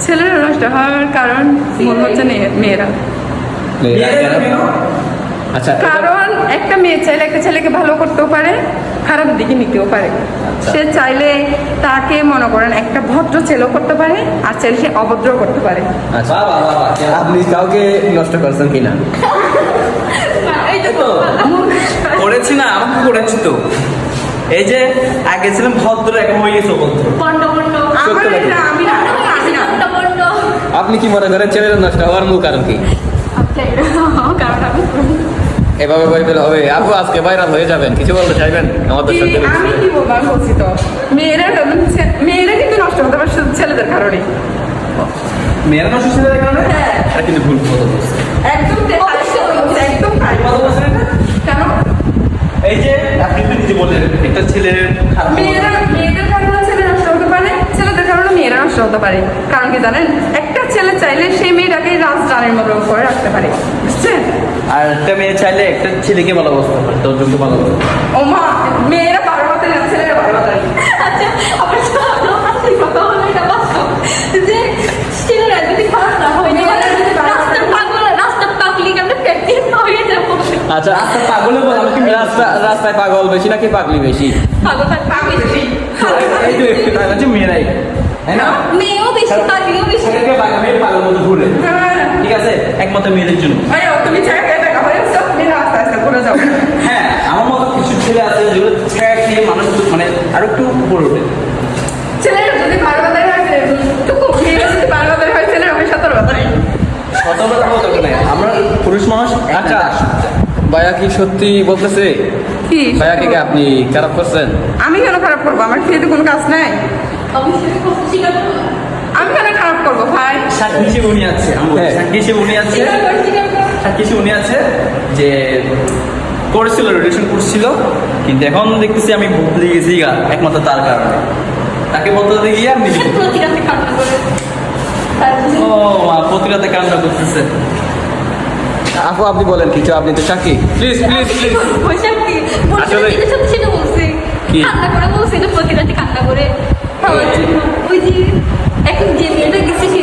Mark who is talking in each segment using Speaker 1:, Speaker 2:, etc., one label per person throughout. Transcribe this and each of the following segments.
Speaker 1: ছেলেরা নষ্ট হওয়ার কারণ মূল হচ্ছে মেয়েরা।
Speaker 2: আচ্ছা,
Speaker 1: কারণ একটা মেয়ে চাইলে একটা ছেলেকে ভালো করতেও পারে, খারাপ দিকে নিতেও পারে। সে চাইলে তাকে মনে করেন একটা ভদ্র ছেলেও করতে পারে, আর চাইলে সে অভদ্র করতে পারে।
Speaker 2: আচ্ছা, আপনি কাউকে নষ্ট করছেন কিনা?
Speaker 3: করেছি না, আমাকে করেছি তো। এই যে আগে ছিলাম ভদ্র, এখন হয়ে গেছে অভদ্র।
Speaker 2: আপনি কি মনে করেন ছেলেরা নষ্ট হওয়ার মূল কারণ কি? এভাবে বললে হবে? আপু আজকে ভাইরাল হয়ে যাবেন, কিছু বলতে চাইবেন আমাদের সাথে?
Speaker 1: আমি কি বলবো, আমি বলছি তো মেয়েরা কিন্তু নষ্ট হতে পারে শুধু ছেলেদের কারণে।
Speaker 3: মেয়েরা নষ্ট ছেলেদের কারণে? এটা কিন্তু ভুল কথা বলছে।
Speaker 1: একদম একদম
Speaker 3: কথা বলছেন এটা?
Speaker 1: কেন?
Speaker 3: এই যে আপনি তো নিজে বললেন একটা ছেলের খারাপ
Speaker 1: মেয়েদের কারণে ছেলে নষ্ট হতে পারে, ছেলেদের কারণে মেয়েরা নষ্ট হতে পারে। কারণ কি জানেন, একটা ছেলে চাইলে সেই মেয়েটাকে রাজরানীর মতো করে রাখতে পারে, বুঝছেন?
Speaker 3: আর একটা মেয়ে চাইলে একটা ছেলেকে ভালোবাসতে পারে, দশজনকে ভালোবাসতে পারে।
Speaker 1: ও মা, মেয়েরা বারো হাতে না, ছেলেরা বারো হাতে।
Speaker 4: আচ্ছা, আমার সাথে কথা হলো এটা বাস্তব যে ছেলেরা যদি খারাপ না হয়, রাস্তার পাগলি কেমন প্র্যাকটিস হয়ে যাবো।
Speaker 2: আচ্ছা, রাস্তা পাগলে বল, আমি কি রাস্তায় পাগল বেশি নাকি পাগলি বেশি?
Speaker 1: পাগল বেশি।
Speaker 3: এই তো একটু তাই হচ্ছে মেয়েরাই, তাই না?
Speaker 4: মেয়েও বেশি, পাগলিও বেশি।
Speaker 3: ছেলেকে মেয়ের পাগল মতো ঘুরে,
Speaker 1: হ্যাঁ,
Speaker 3: ঠিক আছে? একমাত্র মেয়েদের জন্য।
Speaker 1: তুমি ছায়া খেয়ে টাকা হয়ে যাও, মেয়েরা আস্তে আস্তে ঘুরে যাও।
Speaker 3: হ্যাঁ, আমার মতো কিছু ছেলে আছে যেগুলো ছায়া খেয়ে মানুষ মানে আরো একটু উপরে ওঠে।
Speaker 1: ছেলেরা যদি বারো হাতে হয়, মেয়েরা যদি বারো হাতে হয়, ছেলেরা হবে 17 হাতে।
Speaker 3: সতর্কতা বলতে নাই, আমরা পুরুষ মানুষ।
Speaker 2: আচ্ছা, ভাইয়া কি সত্যি বলতেছে?
Speaker 1: কি
Speaker 2: ভাইয়াকে কি আপনি খারাপ করছেন?
Speaker 1: আমি কেন খারাপ করবো? আমার খেয়ে তো কোনো কাজ নাই।
Speaker 4: অবশ্যই কথা স্বীকার করো।
Speaker 1: আমি কেন খারাপ করবো ভাই?
Speaker 3: সাক্ষী হিসেবে উনি আছে,
Speaker 2: হ্যাঁ।
Speaker 3: সাক্ষী হিসেবে উনি আছে,
Speaker 4: স্বীকার করো।
Speaker 3: সাক্ষী হিসেবে উনি আছে যে করেছিল, রিলেশন করছিল, কিন্তু এখন দেখতেছি আমি বলতে গেছি একমাত্র তার কারণে। তাকে বলতে গিয়ে আমি নিজে
Speaker 4: প্রতি রাতে কান্না করে
Speaker 3: ও মা, প্রতি রাতে কান্না করতেছে।
Speaker 2: আপু আপনি বলেন কিছু, আপনি তো সাক্ষী। Please please please. আসলে-
Speaker 4: সেটা বলছে
Speaker 2: কি?
Speaker 4: কান্না করে বলছে এটা প্রতি রাতে কান্না করে পাওয়ার জন্য। ওই যে এখন যে মেয়েটা গেছে সে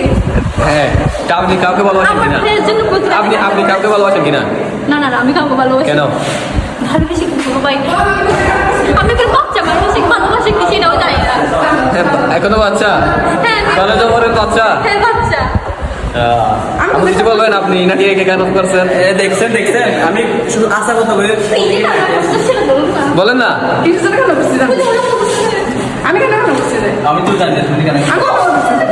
Speaker 2: হ্যাঁ, তা আপনি কাউকে ভালোবাসেন
Speaker 4: আমার
Speaker 2: কিনা?
Speaker 4: ভাইয়ের জন্য প্রতি রাতে
Speaker 2: আপনি
Speaker 4: কান্না করে।
Speaker 2: কাউকে ভালোবাসেন কিনা?
Speaker 4: না না না, আমি কাউকে ভালোবাসি
Speaker 2: কেন?
Speaker 4: না। ভালোবেসে কিন্তু ভাই আমি একটা বাচ্চা ভালোবাসি, ভালোবাসে কি সেটাও জানি না।
Speaker 2: হ্যাঁ, এখনো বাচ্চা?
Speaker 4: হ্যাঁ
Speaker 2: কলেজে পড়েন বাচ্চা?
Speaker 4: হ্যাঁ বাচ্চা।
Speaker 2: আপনি কিছু বলবেন আপনি নাকি একে কেন করছেন?
Speaker 3: দেখছেন দেখছেন, আমি শুধু আশা কথা বলে
Speaker 4: এই যে কান্না করছে সেটা বলুন না।
Speaker 2: বলেন না।
Speaker 1: কিছু কেন বুঝছি না?
Speaker 4: ওই যে কান্না করছে।
Speaker 1: আমি কেন বুঝছি না?
Speaker 3: আমি তো জানি না, তুমি কেন
Speaker 1: আমি কেন বুঝছি না?